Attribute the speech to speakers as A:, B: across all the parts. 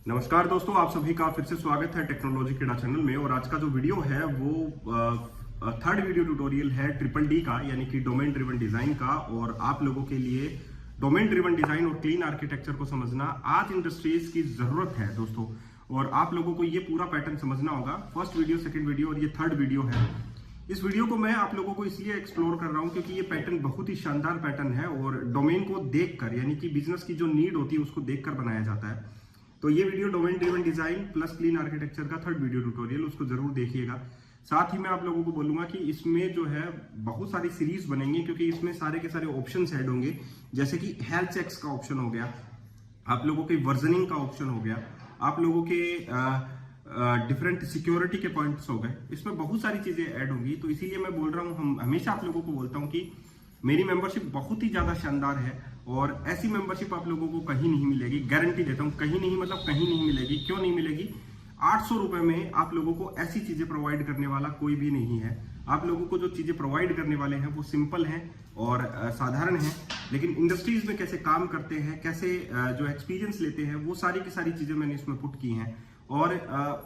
A: नमस्कार दोस्तों, आप सभी का फिर से स्वागत है टेक्नोलॉजी किड़ा चैनल में। और आज का जो वीडियो है वो थर्ड वीडियो ट्यूटोरियल है ट्रिपल डी का, यानी कि डोमेन ड्रिवन डिजाइन का। और आप लोगों के लिए डोमेन ड्रिवन डिजाइन और क्लीन आर्किटेक्चर को समझना आज इंडस्ट्रीज की जरूरत है दोस्तों। और आप लोगों को ये पूरा पैटर्न समझना होगा। फर्स्ट वीडियो, सेकेंड वीडियो और ये थर्ड वीडियो है। इस वीडियो को मैं आप लोगों को इसलिए एक्सप्लोर कर रहा हूं क्योंकि ये पैटर्न बहुत ही शानदार पैटर्न है और डोमेन को देखकर, यानी कि बिजनेस की जो नीड होती है उसको देखकर बनाया जाता है। तो ये video domain driven design plus clean architecture का थर्ड वीडियो ट्यूटोरियल, उसको जरूर देखिएगा। साथ ही मैं आप लोगों को बोलूंगा कि इसमें जो है बहुत सारी सीरीज बनेंगी क्योंकि इसमें सारे के सारे ऑप्शंस ऐड होंगे, जैसे कि हेल्थ चेक्स का ऑप्शन हो गया, आप लोगों के वर्जनिंग का ऑप्शन हो गया, आप लोगों के डिफरेंट सिक्योरिटी के पॉइंट्स हो गए। इसमें बहुत सारी चीजें ऐड होंगी। तो इसीलिए मैं बोल रहा हूँ, हम हमेशा आप लोगों को बोलता हूँ कि मेरी मेंबरशिप बहुत ही ज्यादा शानदार है और ऐसी मेंबरशिप आप लोगों को कहीं नहीं मिलेगी। गारंटी देता हूँ, कहीं नहीं मतलब कहीं नहीं मिलेगी। क्यों नहीं मिलेगी? 800 रुपए में आप लोगों को ऐसी चीजें प्रोवाइड करने वाला कोई भी नहीं है। आप लोगों को जो चीजें प्रोवाइड करने वाले हैं वो सिंपल हैं और साधारण हैं, लेकिन इंडस्ट्रीज में कैसे काम करते हैं, कैसे जो एक्सपीरियंस लेते हैं, वो सारी की सारी चीजें मैंने इसमें पुट की हैं। और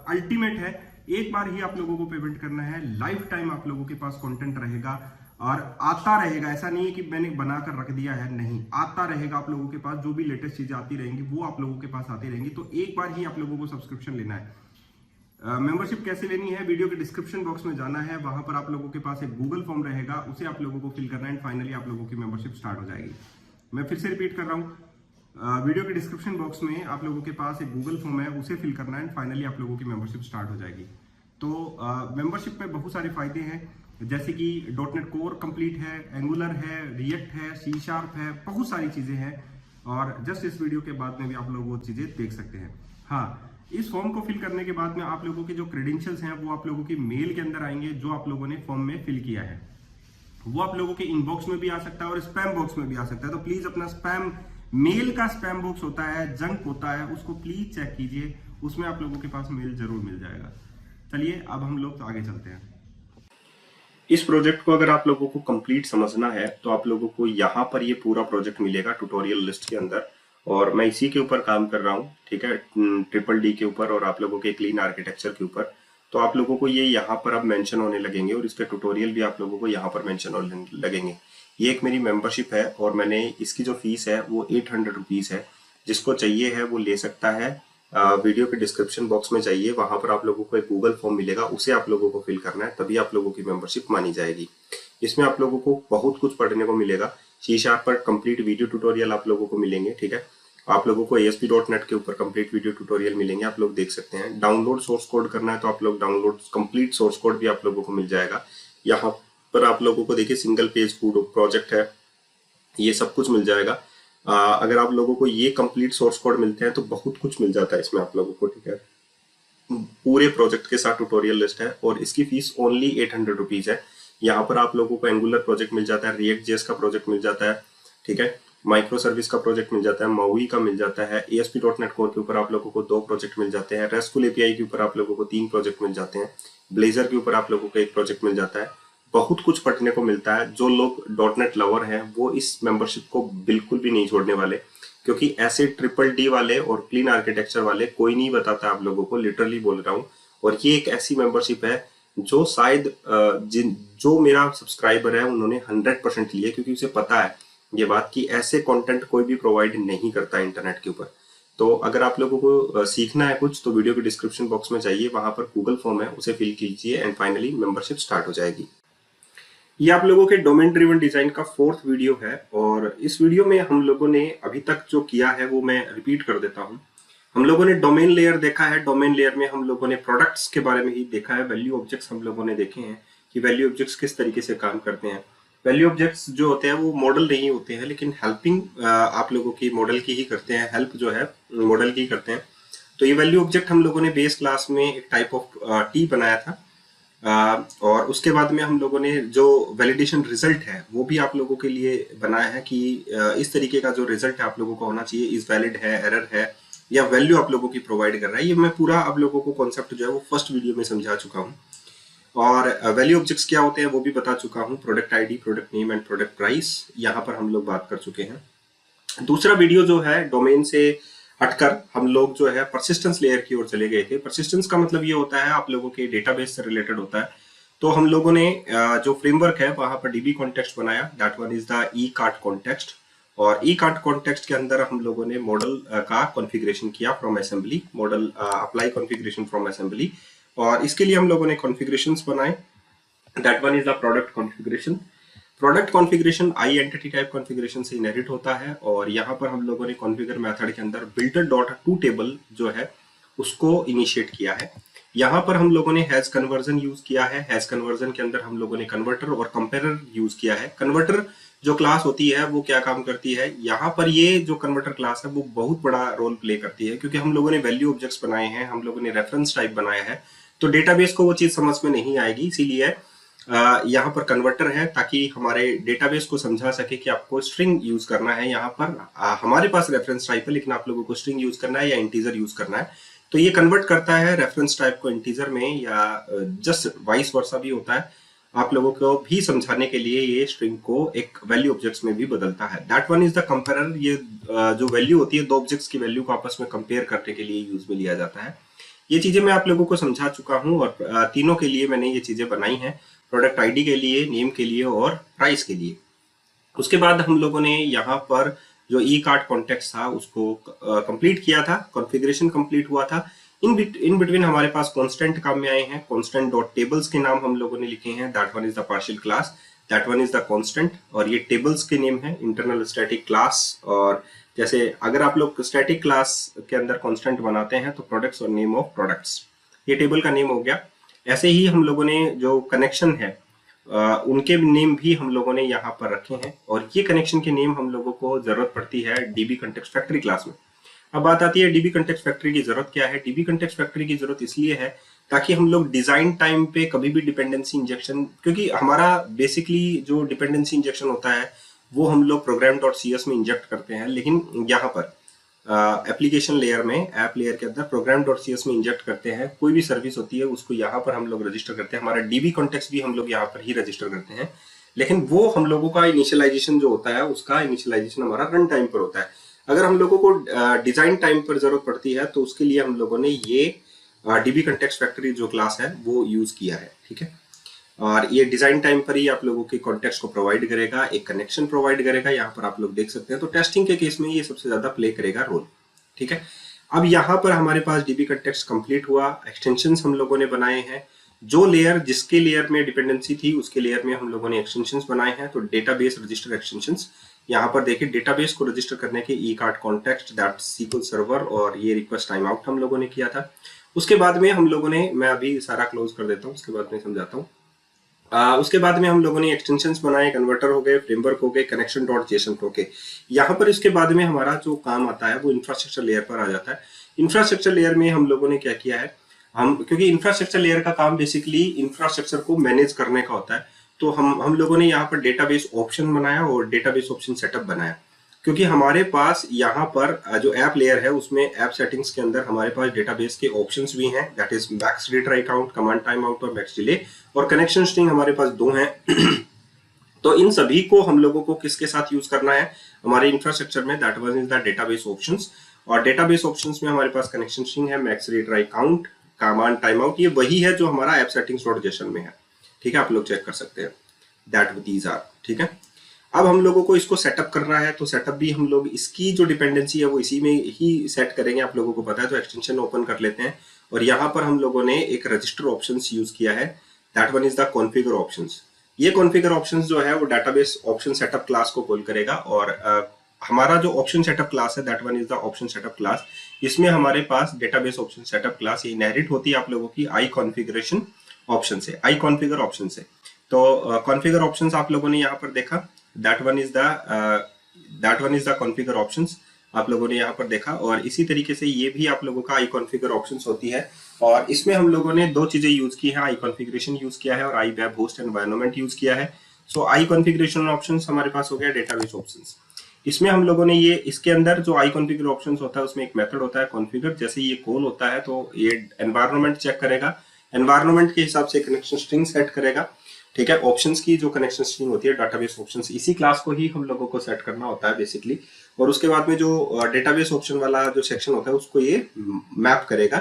A: अल्टीमेट है, एक बार ही आप लोगों को पेमेंट करना है, लाइफ टाइम आप लोगों के पास कंटेंट रहेगा और आता रहेगा। ऐसा नहीं है कि मैंने बनाकर रख दिया है, नहीं, आता रहेगा आप लोगों के पास। जो भी लेटेस्ट चीजें आती रहेंगी वो आप लोगों के पास आती रहेंगी। तो एक बार ही आप लोगों को सब्सक्रिप्शन लेना है। मेंबरशिप कैसे लेनी है? वीडियो के डिस्क्रिप्शन बॉक्स में जाना है, वहां पर आप लोगों के पास एक गूगल फॉर्म रहेगा, उसे आप लोगों को फिल करना है एंड फाइनली आप लोगों की मेंबरशिप स्टार्ट हो जाएगी। मैं फिर से रिपीट कर रहा हूँ, वीडियो के डिस्क्रिप्शन बॉक्स में आप लोगों के पास एक गूगल फॉर्म है, उसे फिल करना है एंड फाइनली आप लोगों की मेंबरशिप स्टार्ट हो जाएगी। तो मेंबरशिप में बहुत सारे फायदे हैं, जैसे कि डॉटनेट कोर कंप्लीट है, एंगुलर है, रिएक्ट है, सी शार्प है, बहुत सारी चीजें हैं। और जस्ट इस वीडियो के बाद में भी आप लोग वो चीजें देख सकते हैं। हाँ, इस फॉर्म को फिल करने के बाद में आप लोगों के जो क्रेडेंशियल्स हैं वो आप लोगों की मेल के अंदर आएंगे, जो आप लोगों ने फॉर्म में फिल किया है वो आप लोगों के इनबॉक्स में भी आ सकता है और स्पैम बॉक्स में भी आ सकता है। तो प्लीज अपना स्पैम, मेल का स्पैम बॉक्स होता है, जंक होता है, उसको प्लीज चेक कीजिए, उसमें आप लोगों के पास मेल जरूर मिल जाएगा। चलिए अब हम लोग आगे चलते हैं। इस प्रोजेक्ट को अगर आप लोगों को कंप्लीट समझना है तो आप लोगों को यहाँ पर ये पूरा प्रोजेक्ट मिलेगा ट्यूटोरियल लिस्ट के अंदर, और मैं इसी के ऊपर काम कर रहा हूँ, ठीक है, ट्रिपल डी के ऊपर और आप लोगों के क्लीन आर्किटेक्चर के ऊपर। तो आप लोगों को ये यहाँ पर अब मेंशन होने लगेंगे और इसके ट्यूटोरियल भी आप लोगों को यहाँ पर मेंशन होने लगेंगे। ये एक मेरी मेंबरशिप है और मैंने इसकी जो फीस है वो 800 रुपीज है। जिसको चाहिए है वो ले सकता है। वीडियो के डिस्क्रिप्शन बॉक्स में जाइए, वहां पर आप लोगों को एक गूगल फॉर्म मिलेगा, उसे आप लोगों को फिल करना है, तभी आप लोगों की मेंबरशिप मानी जाएगी। इसमें आप लोगों को बहुत कुछ पढ़ने को मिलेगा। सी शार्प पर कंप्लीट वीडियो ट्यूटोरियल आप लोगों को मिलेंगे, ठीक है। आप लोगों को ASP.NET के ऊपर कंप्लीट वीडियो ट्यूटोरियल मिलेंगे, आप लोग देख सकते हैं। डाउनलोड सोर्स कोड करना है तो आप लोग डाउनलोड कंप्लीट सोर्स कोड भी आप लोगों को मिल जाएगा। यहाँ पर आप लोगों को देखिए सिंगल पेज फूड प्रोजेक्ट है, ये सब कुछ मिल जाएगा। अगर आप लोगों को ये कंप्लीट सोर्स कोड मिलते हैं तो बहुत कुछ मिल जाता है इसमें आप लोगों को, ठीक है। पूरे प्रोजेक्ट के साथ ट्यूटोरियल लिस्ट है और इसकी फीस ओनली 800 रुपीज है। यहाँ पर आप लोगों को एंगुलर प्रोजेक्ट मिल जाता है, रिएक्ट जेएस का प्रोजेक्ट मिल जाता है, ठीक है, माइक्रो सर्विस का प्रोजेक्ट मिल जाता है, माउई का मिल जाता है, ASP.NET कोर के ऊपर आप लोगों को 2 प्रोजेक्ट मिल जाते हैं, रेस्टफुल API के ऊपर आप लोगों को 3 प्रोजेक्ट मिल जाते हैं, ब्लेजर के ऊपर आप लोगों को 1 प्रोजेक्ट मिल जाता है। बहुत कुछ पढ़ने को मिलता है। जो लोग डॉटनेट लवर हैं वो इस मेंबरशिप को बिल्कुल भी नहीं छोड़ने वाले, क्योंकि ऐसे ट्रिपल डी वाले और क्लीन आर्किटेक्चर वाले कोई नहीं बताता आप लोगों को, लिटरली बोल रहा हूँ। और ये एक ऐसी मेंबरशिप है जो शायद जो मेरा सब्सक्राइबर है उन्होंने 100% लिया, क्योंकि उसे पता है ये बात कि ऐसे कंटेंट कोई भी प्रोवाइड नहीं करता इंटरनेट के ऊपर। तो अगर आप लोगों को सीखना है कुछ तो वीडियो के डिस्क्रिप्शन बॉक्स में जाइए, वहां पर गूगल फॉर्म है, उसे फिल कीजिए एंड फाइनली मेंबरशिप स्टार्ट हो जाएगी। ये आप लोगों के डोमेन ड्रिवन डिजाइन का 4th वीडियो है और इस वीडियो में हम लोगों ने अभी तक जो किया है वो मैं रिपीट कर देता हूं। हम लोगों ने डोमेन लेयर देखा है, डोमेन लेयर में हम लोगों ने प्रोडक्ट्स के बारे में ही देखा है, वैल्यू ऑब्जेक्ट्स हम लोगों ने देखे हैं कि वैल्यू ऑब्जेक्ट्स किस तरीके से काम करते हैं। वैल्यू ऑब्जेक्ट्स जो होते हैं वो मॉडल नहीं होते हैं, लेकिन हेल्पिंग आप लोगों की मॉडल की ही करते हैं, हेल्प जो है मॉडल की करते हैं। तो ये वैल्यू ऑब्जेक्ट हम लोगों ने बेस क्लास में एक टाइप ऑफ टी बनाया था और उसके बाद में हम लोगों ने जो वैलिडेशन रिजल्ट है वो भी आप लोगों के लिए बनाया है कि इस तरीके का जो रिजल्ट है आप लोगों को होना चाहिए, इज वैलिड है, एरर है या वैल्यू आप लोगों की प्रोवाइड कर रहा है। ये मैं पूरा आप लोगों को कॉन्सेप्ट जो है वो फर्स्ट वीडियो में समझा चुका हूँ। और वैल्यू ऑब्जेक्ट्स क्या होते हैं वो भी बता चुका हूँ, product ID, product name and product price, यहाँ पर हम लोग बात कर चुके हैं। दूसरा वीडियो जो है डोमेन से हटकर हम लोग जो है परसिस्टेंस लेयर की ओर चले गए थे। परसिस्टेंस का मतलब ये होता है आप लोगों के डेटाबेस से रिलेटेड होता है। तो हम लोगों ने जो फ्रेमवर्क है वहां पर डीबी कॉन्टेक्स्ट बनाया, that one is the e cart context. और ई कार्ट कॉन्टेक्स्ट के अंदर हम लोगों ने मॉडल का कॉन्फ़िगरेशन किया from assembly, model apply configuration from assembly. और इसके लिए हम लोगों ने कॉन्फ़िगरेशंस बनाए, that one is the product configuration. Product configuration I entity type configuration से इनहेरिट होता है। और यहाँ पर हम लोगों ने कॉन्फ़िगर मेथड के अंदर बिल्डर डॉट टू टेबल जो है उसको इनिशिएट किया है। यहाँ पर हम लोगों ने हैज कन्वर्जन यूज किया है। हैज कन्वर्जन के अंदर हम लोगों ने कन्वर्टर और कंपेरर यूज किया है। कन्वर्टर जो क्लास होती है वो क्या काम करती है, यहाँ पर ये जो कन्वर्टर क्लास है वो बहुत बड़ा रोल प्ले करती है, क्योंकि हम लोगों ने वैल्यू ऑब्जेक्ट्स बनाए हैं, हम लोगों ने रेफरेंस टाइप बनाया है, तो डेटाबेस को वो चीज समझ में नहीं आएगी। इसीलिए यहाँ पर कन्वर्टर है ताकि हमारे डेटाबेस को समझा सके कि आपको स्ट्रिंग यूज करना है। यहाँ पर हमारे पास रेफरेंस टाइप है लेकिन आप लोगों को स्ट्रिंग यूज करना है या इंटीजर यूज करना है, तो ये कन्वर्ट करता है रेफरेंस टाइप को इंटीजर में, या जस्ट वाइस वर्सा भी होता है। आप लोगों को भी समझाने के लिए ये स्ट्रिंग को एक वैल्यू ऑब्जेक्ट्स में भी बदलता है। That one is the comparer. ये जो वैल्यू होती है, दो ऑब्जेक्ट्स की वैल्यू को आपस में कंपेयर करने के लिए यूज में लिया जाता है। ये चीजें मैं आप लोगों को समझा चुका हूँ और तीनों के लिए मैंने ये चीजें बनाई हैं, प्रोडक्ट आईडी के लिए, नेम के लिए और प्राइस के लिए। उसके बाद हम लोगों ने यहाँ पर जो ई कार्ट कॉन्टेक्स्ट था उसको कंप्लीट किया था, कॉन्फ़िगरेशन कंप्लीट हुआ था। इन बिटवीन हमारे पास कांस्टेंट काम में आए हैं। कांस्टेंट डॉट टेबल्स के नाम हम लोगों ने लिखे हैं, that one is the partial class, that one is the constant. और ये टेबल्स के नेम है, इंटरनल स्टैटिक क्लास। और जैसे अगर आप लोग स्टैटिक क्लास के अंदर कांस्टेंट बनाते हैं तो प्रोडक्ट्स और नेम ऑफ प्रोडक्ट्स, ये टेबल का नेम हो गया। ऐसे ही हम लोगों ने जो कनेक्शन है उनके नेम भी हम लोगों ने यहाँ पर रखे हैं, और ये कनेक्शन के नेम हम लोगों को जरूरत पड़ती है डीबी कंटेक्स्ट फैक्ट्री क्लास में। अब बात आती है डीबी कंटेक्स्ट फैक्ट्री की जरूरत क्या है। डीबी कंटेक्स्ट फैक्ट्री की जरूरत इसलिए है ताकि हम लोग डिजाइन टाइम पे कभी भी डिपेंडेंसी इंजेक्शन, क्योंकि हमारा बेसिकली जो डिपेंडेंसी इंजेक्शन होता है वो हम लोग प्रोग्राम डॉट सी एस में इंजेक्ट करते हैं, लेकिन यहाँ पर एप्लीकेशन लेयर में, ऐप लेयर के अंदर प्रोग्राम डॉट सी एस में इंजेक्ट करते हैं। कोई भी सर्विस होती है उसको यहाँ पर हम लोग रजिस्टर करते हैं, हमारा डीबी कॉन्टेक्स्ट भी हम लोग यहाँ पर ही रजिस्टर करते हैं। लेकिन वो हम लोगों का इनिशियलाइजेशन जो होता है उसका इनिशियलाइजेशन हमारा रन टाइम पर होता है। अगर हम लोगों को डिजाइन टाइम पर जरूरत पड़ती है तो उसके लिए हम लोगों ने ये डीबी कंटेक्स्ट फैक्ट्री जो क्लास है वो यूज किया है, ठीक है। और ये डिजाइन टाइम पर ही आप लोगों के कॉन्टेक्स्ट को प्रोवाइड करेगा, एक कनेक्शन प्रोवाइड करेगा, यहाँ पर आप लोग देख सकते हैं। तो टेस्टिंग के केस में ये सबसे ज्यादा प्ले करेगा रोल, ठीक है। अब यहाँ पर हमारे पास डीबी कंटेक्स्ट कंप्लीट हुआ, एक्सटेंशंस हम लोगों ने बनाए हैं। जो लेयर, जिसके लेयर में डिपेंडेंसी थी उसके लेयर में हम लोगों ने एक्सटेंशंस बनाए हैं। तो डेटाबेस रजिस्टर एक्सटेंशंस, यहाँ पर देखिए डेटाबेस को रजिस्टर करने के e cart context, that SQL server, और ये रिक्वेस्ट टाइम आउट हम लोगों ने किया था। उसके बाद में हम लोगों ने, मैं अभी सारा क्लोज कर देता हूँ, उसके बाद में समझाता हूँ। उसके बाद में हम लोगों ने एक्सटेंशंस बनाए, कन्वर्टर हो गए, फ्रेमवर्क हो गए, कनेक्शन डॉट जेसन हो गए। यहाँ पर इसके बाद में हमारा जो काम आता है वो इंफ्रास्ट्रक्चर लेयर पर आ जाता है। इंफ्रास्ट्रक्चर लेयर में हम लोगों ने क्या किया है, हम, क्योंकि इंफ्रास्ट्रक्चर लेयर का काम बेसिकली इंफ्रास्ट्रक्चर को मैनेज करने का होता है, तो हम लोगों ने यहाँ पर डेटाबेस ऑप्शन बनाया और डेटाबेस ऑप्शन सेटअप बनाया। क्योंकि हमारे पास यहाँ पर जो ऐप लेयर है उसमें ऐप सेटिंग्स के अंदर हमारे पास डेटाबेस के ऑप्शंस भी हैं, that is max retry count, command time out और मैक्स डिले, और कनेक्शन स्ट्रिंग हमारे पास दो हैं। तो इन सभी को हम लोगों को किसके साथ यूज करना है हमारे इंफ्रास्ट्रक्चर में, that one is the database options. और डेटाबेस ऑप्शंस में हमारे पास कनेक्शन स्ट्रिंग है, max retry count, command time out, ये वही है जो हमारा ऐप सेटिंग्स डॉट जेसन में है, ठीक है। आप लोग चेक कर सकते हैं, दैट दीज आर, ठीक है। अब हम लोगों को इसको सेटअप करना है, तो सेटअप भी हम लोग, इसकी जो डिपेंडेंसी है वो इसी में ही सेट करेंगे, आप लोगों को पता है। तो एक्सटेंशन ओपन कर लेते हैं और यहाँ पर हम लोगों ने एक रजिस्टर ऑप्शंस यूज किया है, that one is the configure options. ये कॉन्फ़िगर ऑप्शंस जो है वो डेटाबेस ऑप्शन सेटअप क्लास को कॉल करेगा, और हमारा जो ऑप्शन सेटअप क्लास है that one is the option setup class. इसमें हमारे पास डेटाबेस ऑप्शन सेटअप क्लास ये इनहेरिट होती है आप लोगों की आई कॉन्फ़िगरेशन ऑप्शन से, आई कॉन्फ़िगर ऑप्शन से। तो कॉन्फ़िगर ऑप्शंस आप लोगों ने यहाँ पर देखा, that one is the configure options आप लोगों ने यहाँ पर देखा। और इसी तरीके से ये भी आप लोगों का आई कॉन्फ़िगर ऑप्शंस होती है, और इसमें हम लोगों ने दो चीजें यूज की है, आई कॉन्फ़िगरेशन यूज किया है और आई वेब होस्ट एनवायरनमेंट यूज किया है। सो आई कॉन्फ़िगरेशन ऑप्शंस हमारे पास हो गया डेटाबेस ऑप्शंस। इसमें हम लोगों ने ये, इसके अंदर जो आई कॉन्फ़िगर ऑप्शंस होता है उसमें एक मेथड होता है कॉन्फ़िगर, जैसे ये कॉल होता है तो ये एनवायरनमेंट चेक करेगा, एनवायरनमेंट के हिसाब से कनेक्शन स्ट्रिंग सेट करेगा, ठीक है। ऑप्शंस की जो कनेक्शन स्ट्रिंग होती है डेटाबेस ऑप्शंस, इसी क्लास को ही हम लोगों को सेट करना होता है बेसिकली। और उसके बाद में जो डेटाबेस ऑप्शन वाला जो सेक्शन होता है उसको ये मैप करेगा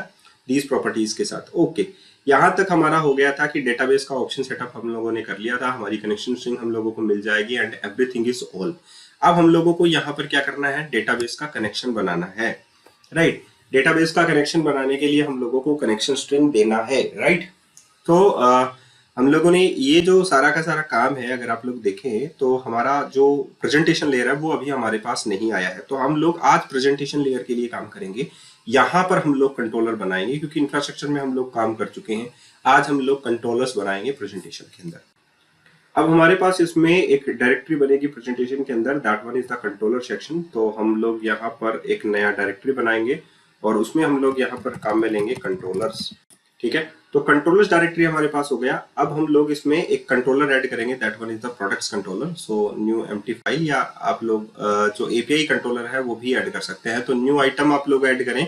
A: दीज प्रॉपर्टीज के साथ। ओके, यहाँ तक हमारा हो गया था कि डेटाबेस का ऑप्शन सेटअप हम लोगों ने कर लिया था, हमारी कनेक्शन स्ट्रिंग हम लोगों को मिल जाएगी एंड एवरीथिंग इज ऑल। अब हम लोगों को यहाँ पर क्या करना है, डेटाबेस का कनेक्शन बनाना है, राइट। डेटाबेस का कनेक्शन बनाने के लिए हम लोगों को कनेक्शन स्ट्रिंग देना है, राइट। तो हम लोगों ने ये जो सारा का सारा काम है, अगर आप लोग देखें तो हमारा जो प्रेजेंटेशन लेयर है वो अभी हमारे पास नहीं आया है। तो हम लोग आज प्रेजेंटेशन लेयर के लिए काम करेंगे। यहाँ पर हम लोग कंट्रोलर बनाएंगे क्योंकि इंफ्रास्ट्रक्चर में हम लोग काम कर चुके हैं। आज हम लोग कंट्रोलर्स बनाएंगे प्रेजेंटेशन के अंदर। अब हमारे पास इसमें एक डायरेक्टरी बनेगी प्रेजेंटेशन के अंदर, that one is the controller section. तो हम लोग यहाँ पर एक नया डायरेक्टरी बनाएंगे और उसमें हम लोग यहाँ पर काम में लेंगे कंट्रोलर्स, ठीक है। तो कंट्रोलर्स डायरेक्टरी हमारे पास हो गया। अब हम लोग इसमें एक कंट्रोलर ऐड करेंगे, that one is the products controller. So new empty file, या आप लोग जो एपीआई कंट्रोलर है वो भी ऐड कर सकते हैं। तो न्यू आइटम आप लोग ऐड करें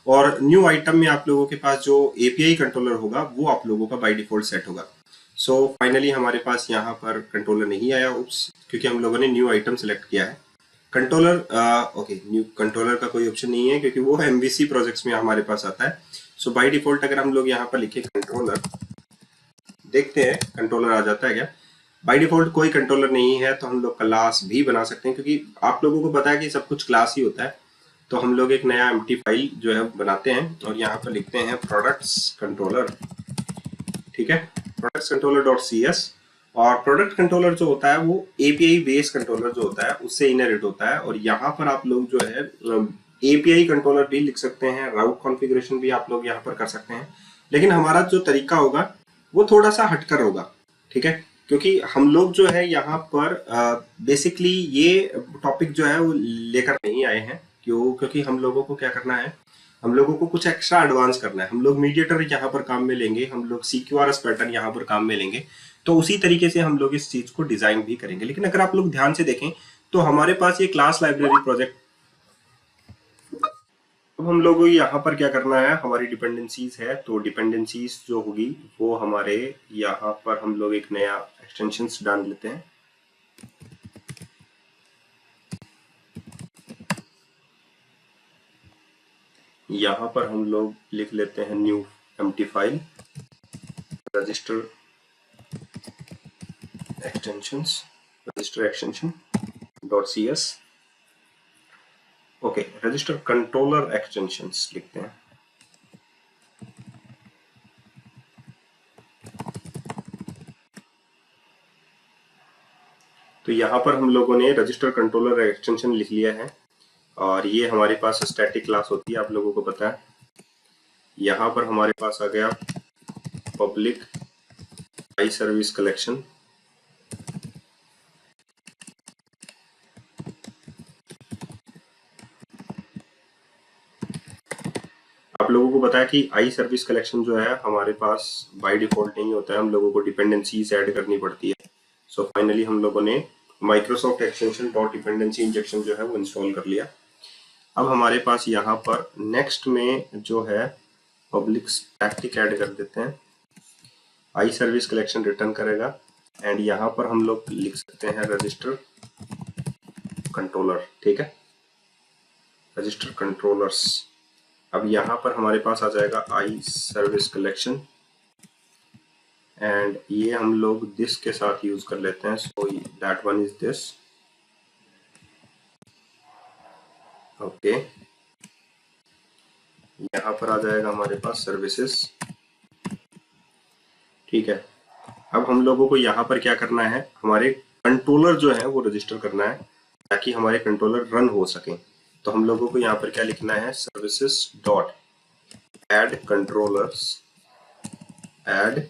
A: और न्यू आइटम में आप लोगों के पास जो एपीआई कंट्रोलर होगा वो आप लोगों का बाय डिफॉल्ट सेट होगा। सो फाइनली हमारे पास यहाँ पर कंट्रोलर नहीं आया, उप्स, क्योंकि हम लोगों ने न्यू आइटम सेलेक्ट किया है। कंट्रोलर ओके, न्यू कंट्रोलर का कोई ऑप्शन नहीं है क्योंकि वो एमवीसी प्रोजेक्ट्स में हमारे पास आता है। सो बाय डिफॉल्ट अगर हम लोग यहाँ पर लिखे कंट्रोलर, देखते हैं कंट्रोलर आ जाता है क्या। बाय डिफॉल्ट कोई कंट्रोलर नहीं है तो हम लोग क्लास भी बना सकते हैं, क्योंकि आप लोगों को पता है कि सब कुछ क्लास ही होता है। तो हम लोग एक नया एम्प्टी फाइल जो है बनाते हैं और यहाँ पर लिखते हैं प्रोडक्ट्स कंट्रोलर, ठीक है, products controller dot C S. और प्रोडक्ट कंट्रोलर जो होता है वो एपीआई बेस कंट्रोलर जो होता है उससे इनहेरिट होता है। और यहाँ पर आप लोग जो है एपीआई कंट्रोलर भी लिख सकते हैं, राउट कॉन्फ़िगरेशन भी आप लोग यहाँ पर कर सकते हैं, लेकिन हमारा जो तरीका होगा वो थोड़ा सा हटकर होगा, ठीक है। क्योंकि हम लोग जो है यहाँ पर बेसिकली ये टॉपिक जो है वो लेकर नहीं आए हैं, क्योंकि हम लोगों को क्या करना है, हम लोगों को कुछ एक्स्ट्रा एडवांस करना है। हम लोग मीडिएटर यहाँ पर काम में लेंगे, हम लोग सीक्यूआरएस पैटर्न यहाँ पर काम में लेंगे। तो उसी तरीके से हम लोग इस चीज को डिजाइन भी करेंगे। लेकिन अगर आप लोग ध्यान से देखें तो हमारे पास ये क्लास लाइब्रेरी प्रोजेक्ट, अब हम लोगों को यहाँ पर क्या करना है, हमारी डिपेंडेंसीज है। तो डिपेंडेंसीज जो होगी वो हमारे यहाँ पर हम लोग एक नया एक्सटेंशंस डाल लेते हैं। यहाँ पर हम लोग लिख लेते हैं new empty file register extensions, register extension dot C S. Okay, register controller extensions लिखते हैं। तो यहाँ पर हम लोगों ने रजिस्टर कंट्रोलर एक्सटेंशन लिख लिया है और ये हमारे पास स्टैटिक क्लास होती है, आप लोगों को पता है। यहाँ पर हमारे पास आ गया पब्लिक आई सर्विस कलेक्शन, आप लोगों को पता है कि आई सर्विस कलेक्शन जो है हमारे पास बाय डिफॉल्ट नहीं होता है, हम लोगों को डिपेंडेंसीज ऐड करनी पड़ती है। सो फाइनली हम लोगों ने Microsoft extension dot dependency injection जो है वो इंस्टॉल कर लिया। अब हमारे पास यहाँ पर नेक्स्ट में जो है पब्लिक स्टैटिक ऐड कर देते हैं, आई सर्विस कलेक्शन रिटर्न करेगा एंड यहाँ पर हम लोग लिख सकते हैं रजिस्टर कंट्रोलर, ठीक है, रजिस्टर कंट्रोलर्स। अब यहाँ पर हमारे पास आ जाएगा आई सर्विस कलेक्शन एंड ये हम लोग दिस के साथ यूज कर लेते हैं। So that one is this, okay. यहाँ पर आ जाएगा हमारे पास सर्विसेज, ठीक है। अब हम लोगों को यहाँ पर क्या करना है, हमारे कंट्रोलर जो है वो रजिस्टर करना है ताकि हमारे कंट्रोलर रन हो सके। तो हम लोगों को यहाँ पर क्या लिखना है, services dot add controllers, add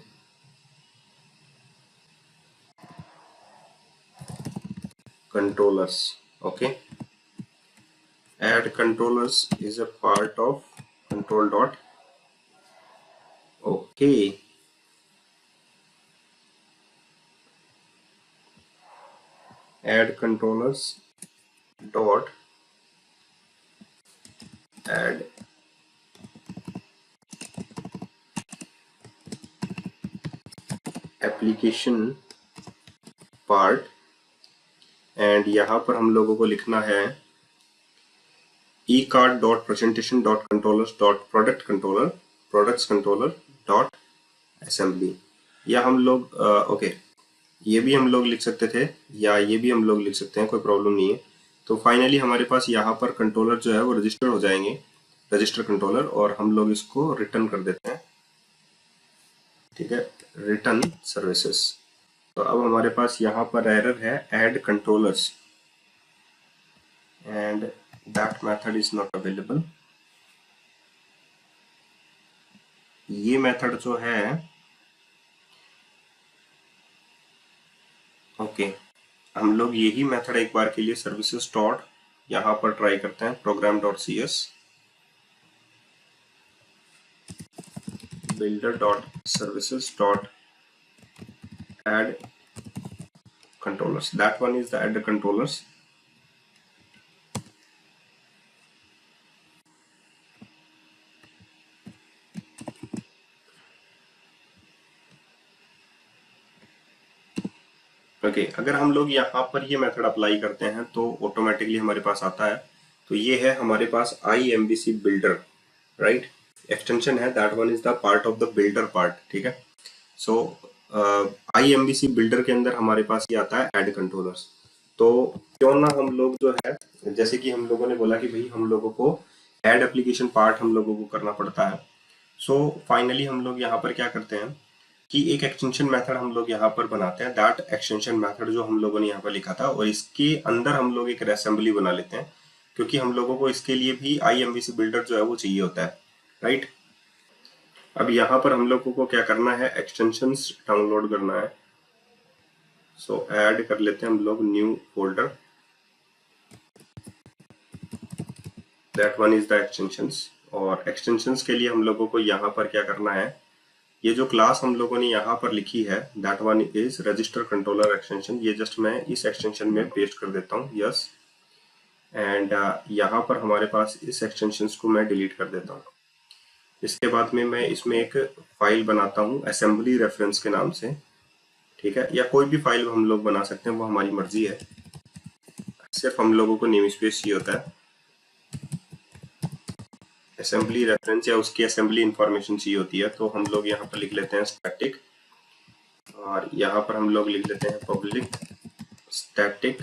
A: controllers, okay. Add controllers is a part of control dot, okay. Add controllers dot add application part and यहाँ पर हम लोगों को लिखना है ecard dot presentation dot controllers dot product controller products controller dot assembly। या हम लोग ओके, ये भी हम लोग लिख सकते थे या ये भी हम लोग लिख सकते हैं, कोई प्रॉब्लम नहीं है। तो फाइनली हमारे पास यहाँ पर कंट्रोलर जो है वो रजिस्टर हो जाएंगे, रजिस्टर कंट्रोलर, और हम लोग इसको रिटर्न कर देते हैं। ठीक है, रिटर्न सर्विसेज। तो अब हमारे पास यहाँ पर एरर है add controllers and that method is not available. ये मेथड जो है ओके, हम लोग यही मेथड एक बार के लिए सर्विसेज डॉट यहाँ पर ट्राई करते हैं, program dot C S builder dot services dot add controllers. That one is the add controllers. Okay, अगर हम लोग यहाँ पर ये मेथड अप्लाई करते हैं तो ऑटोमेटिकली हमारे पास आता है। तो ये है हमारे पास IMVC builder, राइट, एक्सटेंशन है, that one is the part of the builder part. ठीक है, सो IMVC बिल्डर के अंदर हमारे पास ये आता है ऐड कंट्रोलर्स। तो क्यों ना हम लोग जो है, जैसे कि हम लोगों ने बोला कि भाई हम लोगों को ऐड एप्लीकेशन पार्ट हम लोगों को करना पड़ता है। सो फाइनली हम लोग यहाँ पर क्या करते हैं कि एक एक्सटेंशन मेथड हम लोग यहाँ पर बनाते हैं, दैट एक्सटेंशन मेथड जो हम लोगों ने यहाँ पर लिखा था, और इसके अंदर हम लोग एक असेंबली बना लेते हैं, क्योंकि हम लोगों को इसके लिए भी IMVC बिल्डर जो है वो चाहिए होता है, राइट। अब यहाँ पर हम लोगों को क्या करना है, एक्सटेंशंस डाउनलोड करना है। सो ऐड कर लेते हैं हम लोग new folder, that one is the extensions. और एक्सटेंशंस के लिए हम लोगों को यहाँ पर क्या करना है, ये जो क्लास हम लोगों ने यहाँ पर लिखी है, that one is register controller extension, ये जस्ट मैं इस एक्सटेंशन में पेस्ट कर देता हूँ, यस। एंड यहाँ पर हमारे पास इस एक्सटेंशंस को मैं डिलीट कर देता हूँ। इसके बाद में मैं इसमें एक फाइल बनाता हूँ असेंबली रेफरेंस के नाम से। ठीक है, या कोई भी फाइल हम लोग बना सकते हैं, वो हमारी मर्जी है, सिर्फ हम लोगों को नेम स्पेस चाहिए होता है, असेंबली रेफरेंस या उसकी असेंबली इंफॉर्मेशन चाहिए होती है। तो हम लोग यहाँ पर लिख लेते हैं स्टैटिक, और यहाँ पर हम लोग लिख लेते हैं public static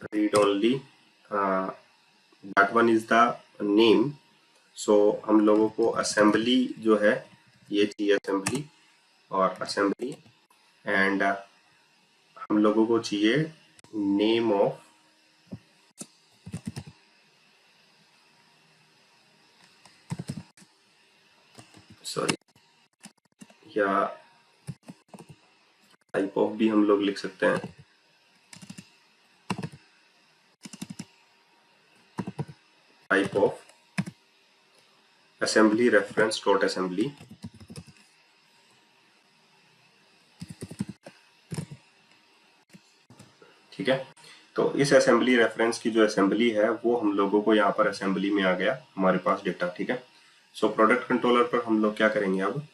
A: read only, that one is the name. So हम लोगों को असेंबली जो है ये चाहिए, असेंबली और असेंबली, एंड हम लोगों को चाहिए नेम ऑफ सॉरी, या टाइप ऑफ भी हम लोग लिख सकते हैं, type of assembly reference dot assembly. ठीक है, तो इस असेंबली रेफरेंस की जो असेंबली है वो हम लोगों को यहाँ पर असेंबली में आ गया हमारे पास डेटा। ठीक है, सो प्रोडक्ट कंट्रोलर पर हम लोग क्या करेंगे, अब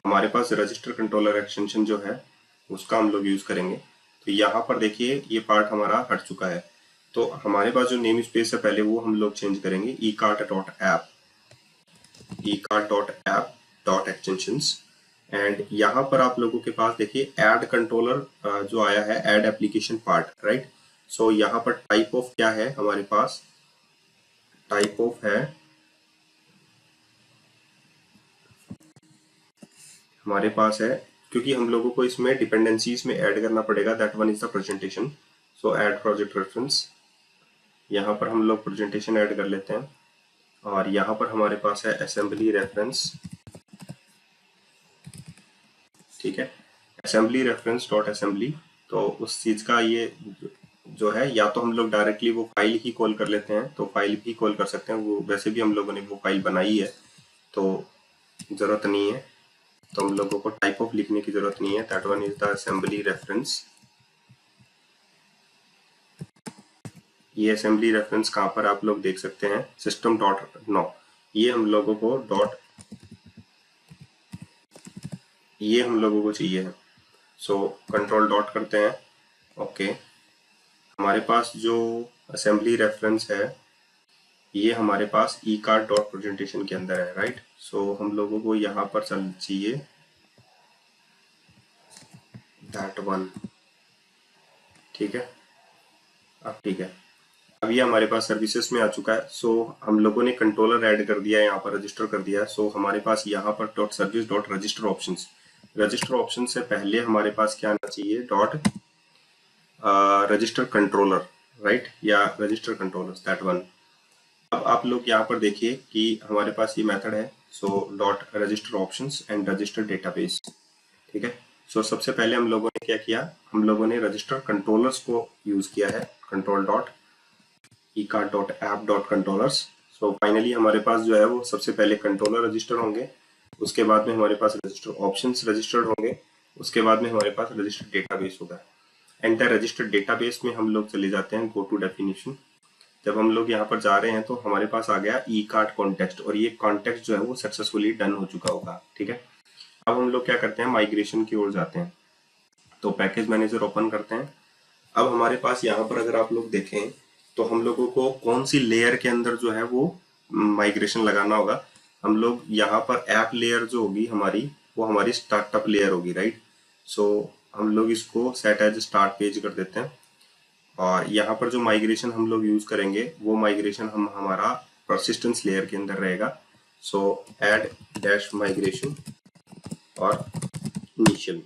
A: हमारे पास रजिस्टर कंट्रोलर एक्सटेंशन जो है उसका हम लोग यूज करेंगे। तो यहाँ पर देखिए ये पार्ट हमारा हट चुका है, तो हमारे पास जो नेम स्पेस है पहले वो हम लोग चेंज करेंगे, ecart.app, ecart.app.extensions। एंड यहाँ पर आप लोगों के पास देखिए ऐड कंट्रोलर जो आया है, ऐड एप्लीकेशन पार्ट, राइट। सो यहाँ पर टाइप ऑफ क्या है हमारे पास, टाइप ऑफ है हमारे पास है, क्योंकि हम लोगों को इसमें डिपेंडेंसीज में ऐड करना पड़ेगा, that one is the presentation. So add project reference, यहाँ पर हम लोग प्रेजेंटेशन ऐड कर लेते हैं, और यहाँ पर हमारे पास है असेंबली रेफरेंस। ठीक है, असेंबली रेफरेंस डॉट असेंबली। तो उस चीज का ये जो है, या तो हम लोग डायरेक्टली वो फाइल ही कॉल कर लेते हैं, तो फाइल भी कॉल कर सकते हैं, वो वैसे भी हम लोगों ने वो फाइल बनाई है तो जरूरत नहीं है, तो हम लोगों को टाइप ऑफ लिखने की जरूरत नहीं है, that one is the assembly reference. ये असेंबली रेफरेंस कहाँ पर आप लोग देख सकते हैं, सिस्टम डॉट नो, ये हम लोगों को डॉट, ये हम लोगों को चाहिए है। सो कंट्रोल डॉट करते हैं, ओके। हमारे पास जो असेंबली रेफरेंस है, ये हमारे पास ई कार्ड डॉट प्रेजेंटेशन के अंदर है, राइट। सो हम लोगों को यहाँ पर चाहिए दैट वन, ठीक है। अब ठीक है, अब ये हमारे पास सर्विसेज में आ चुका है। सो हम लोगों ने कंट्रोलर ऐड कर दिया है, यहाँ पर रजिस्टर कर दिया है। सो हमारे पास यहाँ पर dot service dot register options, register option से पहले हमारे पास क्या आना चाहिए, डॉट रजिस्टर कंट्रोलर, राइट, या रजिस्टर कंट्रोलर, दैट वन। अब आप लोग यहाँ पर देखिए कि हमारे पास ये मेथड है, so dot register options and register database, ठीक है। सो सबसे पहले हम लोगों ने क्या किया, हम लोगों ने रजिस्टर कंट्रोलर्स को यूज किया है, control dot ecard dot app dot controllers. So finally हमारे पास जो है वो सबसे पहले कंट्रोलर रजिस्टर होंगे, उसके बाद में हमारे पास रजिस्टर ऑप्शंस रजिस्टर्ड होंगे, उसके बाद में हमारे पास रजिस्टर डेटाबेस होगा। एंटर रजिस्टर डेटाबेस में हम लोग चले जाते हैं गो टू डेफिनेशन। जब हम लोग यहाँ पर जा रहे हैं तो हमारे पास आ गया ई कार्ड कॉन्टेक्स्ट, और ये कॉन्टेक्स्ट जो है वो सक्सेसफुली डन हो चुका होगा, ठीक है। अब हम लोग क्या करते हैं, माइग्रेशन की ओर जाते हैं। तो पैकेज मैनेजर ओपन करते हैं। अब हमारे पास यहाँ पर अगर आप लोग देखें तो हम लोगों को कौन सी लेयर के अंदर जो है वो माइग्रेशन लगाना होगा। हम लोग यहाँ पर ऐप लेयर जो होगी हमारी, वो हमारी स्टार्टअप लेयर होगी, राइट। सो हम लोग इसको सेट एज स्टार्ट पेज कर देते हैं, और यहाँ पर जो माइग्रेशन हम लोग यूज करेंगे वो माइग्रेशन हम हमारा परसिस्टेंस लेयर के अंदर रहेगा। सो ऐड डैश माइग्रेशन और इनिशियल,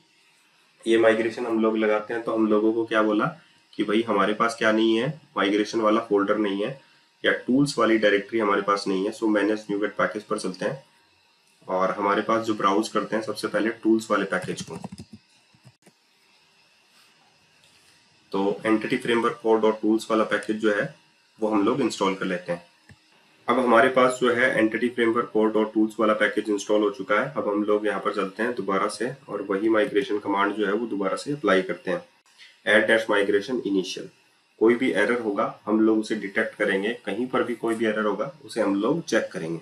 A: ये माइग्रेशन हम लोग लगाते हैं। तो हम लोगों को क्या बोला कि भाई हमारे पास क्या नहीं है, माइग्रेशन वाला फोल्डर नहीं है, या टूल्स वाली डायरेक्टरी हमारे पास नहीं है। सो मैनेज न्यूगेट पैकेज पर चलते हैं, और हमारे पास जो ब्राउज करते हैं सबसे पहले टूल्स वाले पैकेज को। तो एंटिटी फ्रेमवर्क 4.tools वाला पैकेज जो है वो हम लोग इंस्टॉल कर लेते हैं। अब हमारे पास जो है एंटिटी फ्रेमवर्क 4.tools वाला पैकेज इंस्टॉल हो चुका है। अब हम लोग यहाँ पर चलते हैं दोबारा से, और वही माइग्रेशन कमांड जो है वो दोबारा से अप्लाई करते हैं, ऐड डैश माइग्रेशन इनिशियल। कोई भी एरर होगा हम लोग उसे डिटेक्ट करेंगे, कहीं पर भी कोई भी एरर होगा उसे हम लोग चेक करेंगे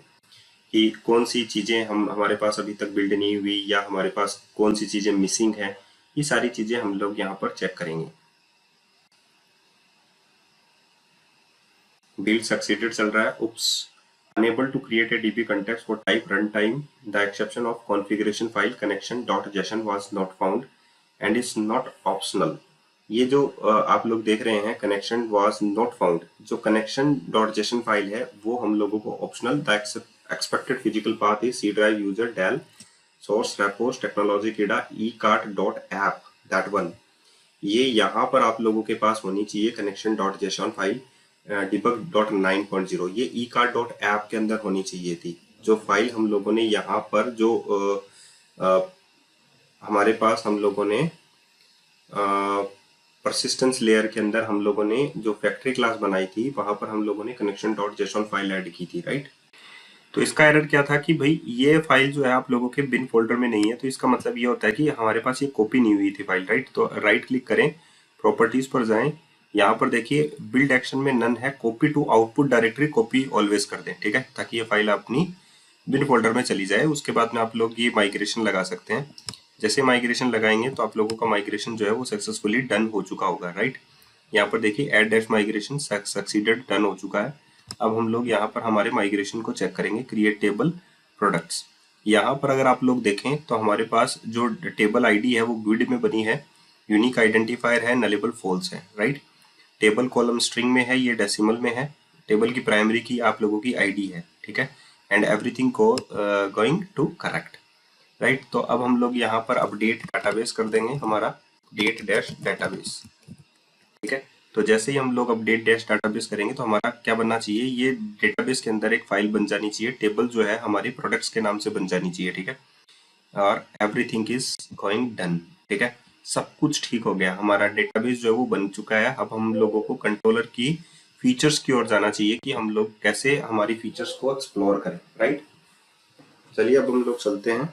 A: कि कौन सी चीजें हमारे पास अभी तक बिल्ड नहीं हुई, या हमारे पास कौन सी चीजें मिसिंग है। ये सारी चीजें हम लोग यहाँ पर चेक करेंगे। बिल्ड सक्सीडेड चल रहा है, उप्स, unable to create a db context for type runtime, the exception of configuration file connection.json was not found and is not optional। ये जो आप लोग देख रहे हैं connection was not found, जो connection.json फाइल है वो हम लोगों को optional, the expected physical path is C drive user del source repos technology kida ecart.app, that one। ये यहाँ पर आप लोगों के पास होनी चाहिए connection.json फाइल debug.9.0, ये ecart.app के अंदर होनी चाहिए थी। जो फाइल हम लोगों ने यहाँ पर जो हमारे पास हम लोगों ने परसिस्टेंस लेयर के अंदर हम लोगों ने जो फैक्ट्री क्लास बनाई थी वहां पर हम लोगों ने connection.json फाइल ऐड की थी, राइट। तो इसका एरर क्या था कि भाई ये फाइल जो है आप लोगों के बिन फोल्डर में नहीं है। तो इसका मतलब ये होता है कि हमारे पास ये कॉपी नहीं हुई थी फाइल, राइट। तो राइट क्लिक करें, प्रॉपर्टीज पर जाएं, यहाँ पर देखिए बिल्ड एक्शन में नन है, copy to output directory copy always कर दें, ठीक है, ताकि ये फाइल अपनी बिन फोल्डर में चली जाए। उसके बाद में आप लोग ये माइग्रेशन लगा सकते हैं। जैसे माइग्रेशन लगाएंगे तो आप लोगों का माइग्रेशन जो है वो सक्सेसफुली डन हो चुका होगा, राइट। यहाँ पर देखिए add dash migration succeeded done हो चुका है। अब हम लोग यहाँ पर हमारे माइग्रेशन को चेक करेंगे, क्रिएट टेबल प्रोडक्ट्स। यहाँ पर अगर आप लोग देखें तो हमारे पास जो टेबल आईडी है वो ग्रिड में बनी है, यूनिक आइडेंटिफायर है, नलेबल फॉल्स है, राइट। टेबल कॉलम स्ट्रिंग में है, ये डेसिमल में है। टेबल की प्राइमरी की आप लोगों की आईडी है, ठीक है, एंड एवरीथिंग को गोइंग टू करेक्ट, राइट। तो अब हम लोग यहाँ पर अपडेट डाटाबेस कर देंगे, हमारा अपडेट डैश डाटाबेस, ठीक है। तो जैसे ही हम लोग अपडेट डैश डाटाबेस करेंगे तो हमारा क्या बनना चाहिए, ये डेटाबेस के अंदर एक फाइल बन जानी चाहिए, टेबल जो है हमारी प्रोडक्ट्स के नाम से बन जानी चाहिए, ठीक है। और एवरीथिंग इज गोइंग डन, ठीक है, सब कुछ ठीक हो गया, हमारा डेटाबेस जो है वो बन चुका है। अब हम लोगों को कंट्रोलर की फीचर्स की ओर जाना चाहिए कि हम लोग कैसे हमारी फीचर्स को एक्सप्लोर करें, राइट। चलिए अब हम लोग चलते हैं